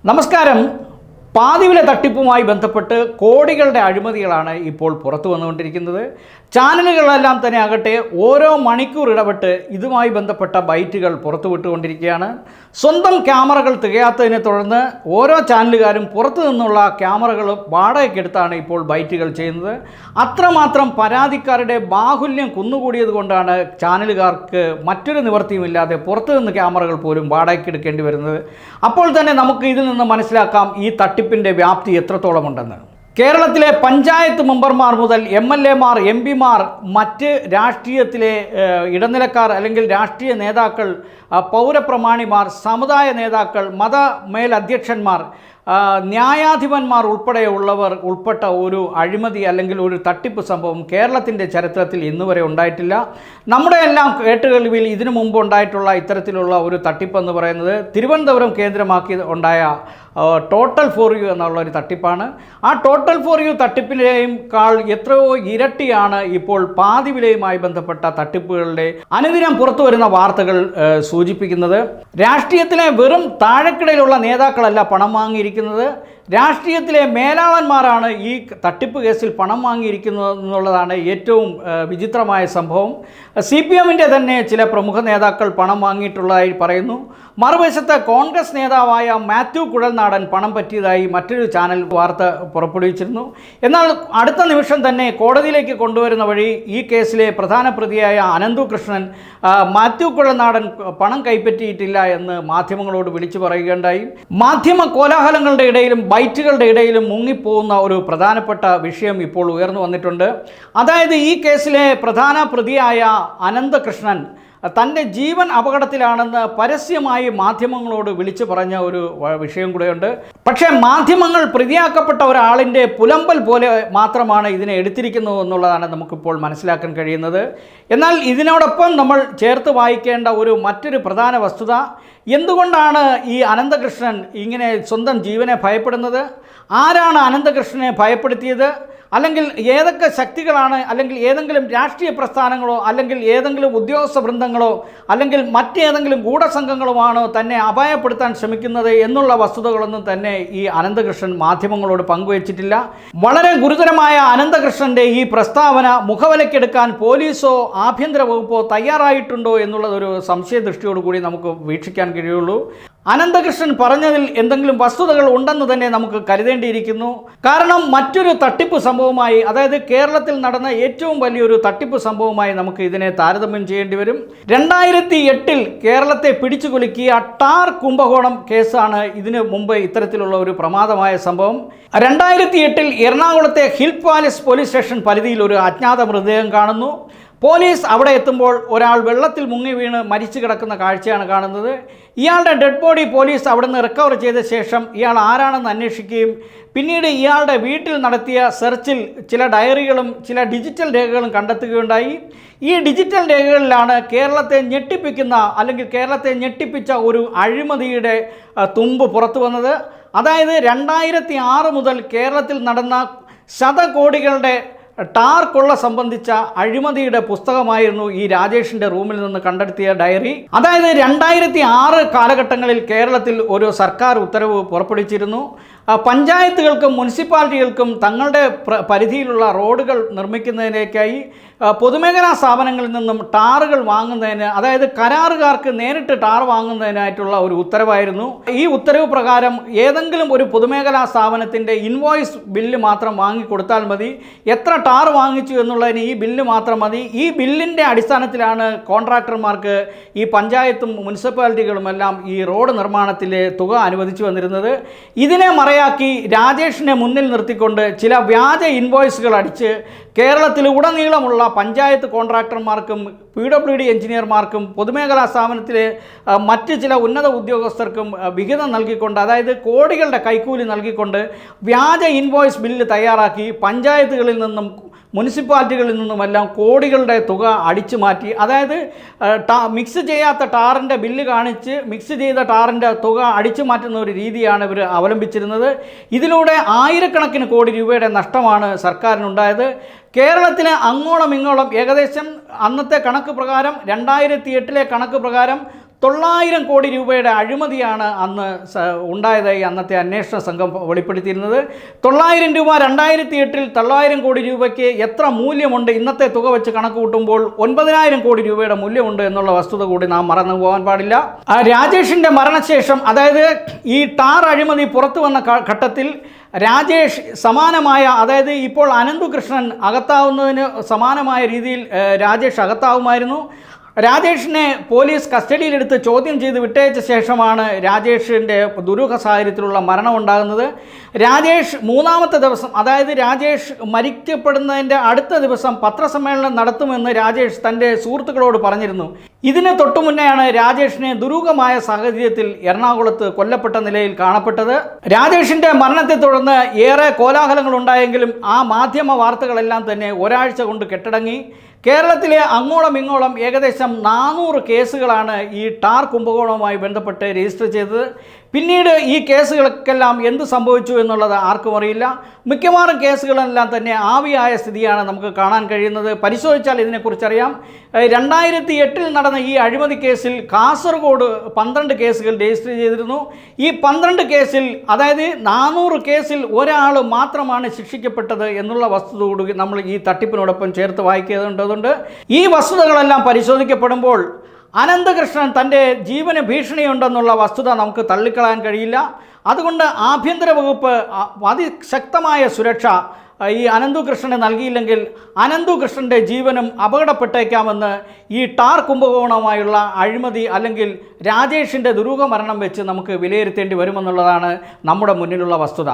നമസ്കാരം. പാതിവില തട്ടിപ്പുമായി ബന്ധപ്പെട്ട് കോടികളുടെ അഴിമതികളാണ് ഇപ്പോൾ പുറത്തു വന്നുകൊണ്ടിരിക്കുന്നത്. ചാനലുകളെല്ലാം തന്നെ ആകട്ടെ ഓരോ മണിക്കൂർ ഇടപെട്ട് ഇതുമായി ബന്ധപ്പെട്ട ബൈറ്റുകൾ പുറത്തുവിട്ടുകൊണ്ടിരിക്കുകയാണ്. സ്വന്തം ക്യാമറകൾ തികയാത്തതിനെ തുടർന്ന് ഓരോ ചാനലുകാരും പുറത്തു നിന്നുള്ള ക്യാമറകൾ വാടകയ്ക്കെടുത്താണ് ഇപ്പോൾ ബൈറ്റുകൾ ചെയ്യുന്നത്. അത്രമാത്രം പരാതിക്കാരുടെ ബാഹുല്യം കുന്നുകൂടിയത് കൊണ്ടാണ് ചാനലുകാർക്ക് മറ്റൊരു നിവൃത്തിയുമില്ലാതെ പുറത്തു നിന്ന് ക്യാമറകൾ പോലും വാടകയ്ക്കെടുക്കേണ്ടി വരുന്നത്. അപ്പോൾ തന്നെ നമുക്ക് ഇതിൽ നിന്ന് മനസ്സിലാക്കാം ഈ തട്ടിപ്പിൻ്റെ വ്യാപ്തി എത്രത്തോളമുണ്ടെന്ന്. കേരളത്തിലെ പഞ്ചായത്ത് മെമ്പർമാർ മുതൽ MLA-മാർ, MP-മാർ, മറ്റ് രാഷ്ട്രീയത്തിലെ ഇടനിലക്കാർ അല്ലെങ്കിൽ രാഷ്ട്രീയ നേതാക്കൾ, പൗരപ്രമാണിമാർ, സമുദായ നേതാക്കൾ, മത മേലധ്യക്ഷന്മാർ, ന്യായാധിപന്മാർ ഉൾപ്പെടെയുള്ളവർ ഉൾപ്പെട്ട ഒരു അഴിമതി അല്ലെങ്കിൽ ഒരു തട്ടിപ്പ് സംഭവം കേരളത്തിൻ്റെ ചരിത്രത്തിൽ ഇന്നുവരെ ഉണ്ടായിട്ടില്ല. നമ്മുടെ എല്ലാം കേട്ടുകേൾവിയിൽ ഇതിനു മുമ്പ് ഉണ്ടായിട്ടുള്ള ഇത്തരത്തിലുള്ള ഒരു തട്ടിപ്പെന്ന് പറയുന്നത് തിരുവനന്തപുരം കേന്ദ്രമാക്കി ഉണ്ടായ ടോട്ടൽ ഫോർ യു എന്നുള്ള ഒരു തട്ടിപ്പാണ്. ആ ടോട്ടൽ ഫോർ യു തട്ടിപ്പിനേക്കാൾ എത്രയോ ഇരട്ടിയാണ് ഇപ്പോൾ പാതിവിലയുമായി ബന്ധപ്പെട്ട തട്ടിപ്പുകളുടെ അനുദിനം പുറത്തു വരുന്ന വാർത്തകൾ സൂചിപ്പിക്കുന്നത്. രാഷ്ട്രീയത്തിലെ വെറും താഴെക്കിടയിലുള്ള നേതാക്കളല്ല പണം വാങ്ങിയിരിക്കുന്നത്, രാഷ്ട്രീയത്തിലെ മേലാളന്മാരാണ് ഈ തട്ടിപ്പ് കേസിൽ പണം വാങ്ങിയിരിക്കുന്നത് എന്നുള്ളതാണ് ഏറ്റവും വിചിത്രമായ സംഭവം. CPM-ൻ്റെ തന്നെ ചില പ്രമുഖ നേതാക്കൾ പണം വാങ്ങിയിട്ടുള്ളതായി പറയുന്നു. മറുവശത്ത് കോൺഗ്രസ് നേതാവായ മാത്യു കുഴൽനാടൻ പണം പറ്റിയതായി മറ്റൊരു ചാനൽ വാർത്ത പുറപ്പെടുവിച്ചിരുന്നു. എന്നാൽ അടുത്ത നിമിഷം തന്നെ കോടതിയിലേക്ക് കൊണ്ടുവരുന്ന വഴി ഈ കേസിലെ പ്രധാന പ്രതിയായ അനന്തു കൃഷ്ണൻ മാത്യു കുഴൽനാടൻ പണം കൈപ്പറ്റിയിട്ടില്ല എന്ന് മാധ്യമങ്ങളോട് വിളിച്ചു പറയുകയുണ്ടായി. മാധ്യമ കോലാഹലങ്ങളുടെ ഇടയിലും ബൈറ്റുകളുടെ ഇടയിലും മുങ്ങിപ്പോകുന്ന ഒരു പ്രധാനപ്പെട്ട വിഷയം ഇപ്പോൾ ഉയർന്നു വന്നിട്ടുണ്ട്. അതായത് ഈ കേസിലെ പ്രധാന പ്രതിയായ അനന്തകൃഷ്ണൻ തൻ്റെ ജീവൻ അപകടത്തിലാണെന്ന് പരസ്യമായി മാധ്യമങ്ങളോട് വിളിച്ചു പറഞ്ഞ ഒരു വിഷയം കൂടെയുണ്ട്. പക്ഷേ മാധ്യമങ്ങൾ പ്രതിയാക്കപ്പെട്ട ഒരാളിൻ്റെ പുലമ്പൽ പോലെ മാത്രമാണ് ഇതിനെ എടുത്തിരിക്കുന്നത് എന്നുള്ളതാണ് നമുക്കിപ്പോൾ മനസ്സിലാക്കാൻ കഴിയുന്നത്. എന്നാൽ ഇതിനോടൊപ്പം നമ്മൾ ചേർത്ത് വായിക്കേണ്ട മറ്റൊരു പ്രധാന വസ്തുത, എന്തുകൊണ്ടാണ് ഈ അനന്തകൃഷ്ണൻ ഇങ്ങനെ സ്വന്തം ജീവനെ ഭയപ്പെടുന്നത്? ആരാണ് അനന്തകൃഷ്ണനെ ഭയപ്പെടുത്തിയത്? അല്ലെങ്കിൽ ഏതൊക്കെ ശക്തികളാണ്, അല്ലെങ്കിൽ ഏതെങ്കിലും രാഷ്ട്രീയ പ്രസ്ഥാനങ്ങളോ അല്ലെങ്കിൽ ഏതെങ്കിലും ഉദ്യോഗസ്ഥ വൃന്ദങ്ങളോ അല്ലെങ്കിൽ മറ്റേതെങ്കിലും ഗൂഢസംഘങ്ങളുമാണോ തന്നെ അപായപ്പെടുത്താൻ ശ്രമിക്കുന്നത് എന്നുള്ള വസ്തുതകളൊന്നും തന്നെ ഈ അനന്തകൃഷ്ണൻ മാധ്യമങ്ങളോട് പങ്കുവച്ചിട്ടില്ല. വളരെ ഗുരുതരമായ അനന്തകൃഷ്ണൻ്റെ ഈ പ്രസ്താവന മുഖവിലക്കെടുക്കാൻ പോലീസോ ആഭ്യന്തര വകുപ്പോ തയ്യാറായിട്ടുണ്ടോ എന്നുള്ളതൊരു സംശയദൃഷ്ടിയോടുകൂടി നമുക്ക് വീക്ഷിക്കാൻ കഴിയുള്ളൂ. അനന്തകൃഷ്ണൻ പറഞ്ഞതിൽ എന്തെങ്കിലും വസ്തുതകൾ ഉണ്ടെന്ന് തന്നെ നമുക്ക് കരുതേണ്ടിയിരിക്കുന്നു. കാരണം മറ്റൊരു തട്ടിപ്പ് സംഭവമായി, അതായത് കേരളത്തിൽ നടന്ന ഏറ്റവും വലിയൊരു തട്ടിപ്പ് സംഭവമായി നമുക്ക് ഇതിനെ താരതമ്യം ചെയ്യേണ്ടി വരും. 2008 കേരളത്തെ പിടിച്ചുകുലുക്കിയ ടാർ കുംഭകോണം കേസാണ് ഇതിനു മുമ്പ് ഇത്തരത്തിലുള്ള ഒരു പ്രമാദമായ സംഭവം. 2008 എറണാകുളത്തെ ഹിൽ പാലസ് പോലീസ് സ്റ്റേഷൻ പരിധിയിൽ ഒരു അജ്ഞാത മൃതദേഹം കാണുന്നു. പോലീസ് അവിടെ എത്തുമ്പോൾ ഒരാൾ വെള്ളത്തിൽ മുങ്ങി വീണ് മരിച്ചു കിടക്കുന്ന കാഴ്ചയാണ് കാണുന്നത്. ഇയാളുടെ ഡെഡ് ബോഡി പോലീസ് അവിടെ നിന്ന് റിക്കവർ ചെയ്ത ശേഷം ഇയാൾ ആരാണെന്ന് അന്വേഷിക്കുകയും പിന്നീട് ഇയാളുടെ വീട്ടിൽ നടത്തിയ സെർച്ചിൽ ചില ഡയറികളും ചില ഡിജിറ്റൽ രേഖകളും കണ്ടെത്തുകയുണ്ടായി. ഈ ഡിജിറ്റൽ രേഖകളിലാണ് കേരളത്തെ ഞെട്ടിപ്പിക്കുന്ന അല്ലെങ്കിൽ കേരളത്തെ ഞെട്ടിപ്പിച്ച ഒരു അഴിമതിയുടെ തുമ്പ് പുറത്തു വന്നത്. അതായത് 2006 മുതൽ കേരളത്തിൽ നടന്ന ശതകോടികളുടെ ടാർ കൊള്ള സംബന്ധിച്ച അഴിമതിയുടെ പുസ്തകമായിരുന്നു ഈ രാജേഷിൻ്റെ റൂമിൽ നിന്ന് കണ്ടെത്തിയ ഡയറി. അതായത് 2006 കാലഘട്ടങ്ങളിൽ കേരളത്തിൽ ഒരു സർക്കാർ ഉത്തരവ് പുറപ്പെടുവിച്ചിരുന്നു. പഞ്ചായത്തുകൾക്കും മുനിസിപ്പാലിറ്റികൾക്കും തങ്ങളുടെ പരിധിയിലുള്ള റോഡുകൾ നിർമ്മിക്കുന്നതിനേക്കായി പൊതുമേഖലാ സ്ഥാപനങ്ങളിൽ നിന്നും ടാറുകൾ വാങ്ങുന്നതിന്, അതായത് കരാറുകാർക്ക് നേരിട്ട് ടാർ വാങ്ങുന്നതിനായിട്ടുള്ള ഒരു ഉത്തരവായിരുന്നു. ഈ ഉത്തരവ് പ്രകാരം ഏതെങ്കിലും ഒരു പൊതുമേഖലാ സ്ഥാപനത്തിൻ്റെ ഇൻവോയ്സ് ബില്ല് മാത്രം വാങ്ങിക്കൊടുത്താൽ മതി. എത്ര ടാർ വാങ്ങിച്ചു എന്നുള്ളതിന് ഈ ബില്ല് മാത്രം മതി. ഈ ബില്ലിൻ്റെ അടിസ്ഥാനത്തിലാണ് കോൺട്രാക്ടർമാർക്ക് ഈ പഞ്ചായത്തും മുനിസിപ്പാലിറ്റികളുമെല്ലാം ഈ റോഡ് നിർമ്മാണത്തിലെ തുക അനുവദിച്ചു വന്നിരുന്നത്. ഇതിനെ മറയാക്കി രാജേഷിനെ മുന്നിൽ നിർത്തിക്കൊണ്ട് ചില വ്യാജ ഇൻവോയ്സുകൾ അടിച്ച് കേരളത്തിലുടനീളമുള്ള പഞ്ചായത്ത് കോൺട്രാക്ടർമാർക്കും PWD എഞ്ചിനീയർമാർക്കും പൊതുമേഖലാ സ്ഥാപനത്തിലെ മറ്റ് ചില ഉന്നത ഉദ്യോഗസ്ഥർക്കും വിഹിതം നൽകിക്കൊണ്ട്, അതായത് കോടികളുടെ കൈക്കൂലി നൽകിക്കൊണ്ട് വ്യാജ ഇൻവോയ്സ് ബില്ല് തയ്യാറാക്കി പഞ്ചായത്തുകളിൽ നിന്നും മുനിസിപ്പാലിറ്റികളിൽ നിന്നുമെല്ലാം കോടികളുടെ തുക അടിച്ചു മാറ്റി. അതായത് മിക്സ് ചെയ്യാത്ത ടാറിൻ്റെ ബില്ല് കാണിച്ച് മിക്സ് ചെയ്ത ടാറിൻ്റെ തുക അടിച്ചു മാറ്റുന്ന ഒരു രീതിയാണ് ഇവർ അവലംബിച്ചിരുന്നത്. ഇതിലൂടെ ആയിരക്കണക്കിന് കോടി രൂപയുടെ നഷ്ടമാണ് സർക്കാരിനുണ്ടായത്. കേരളത്തിന് അങ്ങോളം ഇങ്ങോളം ഏകദേശം അന്നത്തെ കണക്ക് പ്രകാരം 2008 കണക്ക് പ്രകാരം 900 കോടി രൂപയുടെ അഴിമതിയാണ് അന്ന് ഉണ്ടായതായി അന്നത്തെ അന്വേഷണ സംഘം വെളിപ്പെടുത്തിയിരുന്നത്. 900 രൂപ 2008 900 കോടി രൂപയ്ക്ക് എത്ര മൂല്യമുണ്ട് ഇന്നത്തെ തുക വെച്ച് കണക്ക് കൂട്ടുമ്പോൾ 9000 കോടി രൂപയുടെ മൂല്യമുണ്ട് എന്നുള്ള വസ്തുത കൂടി നാം മറന്നു പോകാൻ പാടില്ല. രാജേഷിൻ്റെ മരണശേഷം, അതായത് ഈ ടാർ അഴിമതി പുറത്തു വന്ന ഘട്ടത്തിൽ രാജേഷ് സമാനമായ, അതായത് ഇപ്പോൾ അനന്തുകൃഷ്ണൻ അകത്താവുന്നതിന് സമാനമായ രീതിയിൽ രാജേഷ് അകത്താവുമായിരുന്നു. രാജേഷിനെ പോലീസ് കസ്റ്റഡിയിലെടുത്ത് ചോദ്യം ചെയ്ത് വിട്ടയച്ച ശേഷമാണ് രാജേഷിൻ്റെ ദുരൂഹ സാഹചര്യത്തിലുള്ള മരണം ഉണ്ടാകുന്നത്. രാജേഷ് 3-ാമത്തെ ദിവസം, അതായത് രാജേഷ് മരിക്കപ്പെടുന്നതിൻ്റെ അടുത്ത ദിവസം പത്രസമ്മേളനം നടത്തുമെന്ന് രാജേഷ് തൻ്റെ സുഹൃത്തുക്കളോട് പറഞ്ഞിരുന്നു. ഇതിന് തൊട്ടു മുന്നെയാണ് രാജേഷിനെ ദുരൂഹമായ സാഹചര്യത്തിൽ എറണാകുളത്ത് കൊല്ലപ്പെട്ട നിലയിൽ കാണപ്പെട്ടത്. രാജേഷിൻ്റെ മരണത്തെ തുടർന്ന് ഏറെ കോലാഹലങ്ങൾ ഉണ്ടായെങ്കിലും ആ മാധ്യമ വാർത്തകളെല്ലാം തന്നെ ഒരാഴ്ച കൊണ്ട് കെട്ടടങ്ങി. കേരളത്തിലെ അങ്ങോളം ഇങ്ങോളം ഏകദേശം 400 കേസുകളാണ് ഈ ടാർ കുംഭകോണവുമായി ബന്ധപ്പെട്ട് രജിസ്റ്റർ ചെയ്തത്. പിന്നീട് ഈ കേസുകൾക്കെല്ലാം എന്ത് സംഭവിച്ചു എന്നുള്ളത് ആർക്കും അറിയില്ല. മിക്കവാറും കേസുകളെല്ലാം തന്നെ ആവിയായ സ്ഥിതിയാണ് നമുക്ക് കാണാൻ കഴിയുന്നത്. പരിശോധിച്ചാൽ ഇതിനെക്കുറിച്ചറിയാം. 2008 നടന്ന ഈ അഴിമതി കേസിൽ കാസർഗോഡ് 12 കേസുകൾ രജിസ്റ്റർ ചെയ്തിരുന്നു. ഈ 12 കേസിൽ, അതായത് 400 കേസിൽ ഒരാൾ മാത്രമാണ് ശിക്ഷിക്കപ്പെട്ടത് എന്നുള്ള വസ്തുത കൂടി നമ്മൾ ഈ തട്ടിപ്പിനോടൊപ്പം ചേർത്ത് വായിക്കേണ്ടതുണ്ട്. ഈ വസ്തുതകളെല്ലാം പരിശോധിക്കപ്പെടുമ്പോൾ അനന്തകൃഷ്ണൻ തൻ്റെ ജീവന് ഭീഷണിയുണ്ടെന്നുള്ള വസ്തുത നമുക്ക് തള്ളിക്കളയാൻ കഴിയില്ല. അതുകൊണ്ട് ആഭ്യന്തര വകുപ്പ് അതിശക്തമായ സുരക്ഷ ഈ അനന്തുകൃഷ്ണന് നൽകിയില്ലെങ്കിൽ അനന്തുകൃഷ്ണൻ്റെ ജീവനും അപകടപ്പെട്ടേക്കാമെന്ന് ഈ ടാർ കുംഭകോണവുമായുള്ള അഴിമതി അല്ലെങ്കിൽ രാജേഷിൻ്റെ ദുരൂഹ മരണം വെച്ച് നമുക്ക് വിലയിരുത്തേണ്ടി വരുമെന്നുള്ളതാണ് നമ്മുടെ മുന്നിലുള്ള വസ്തുത.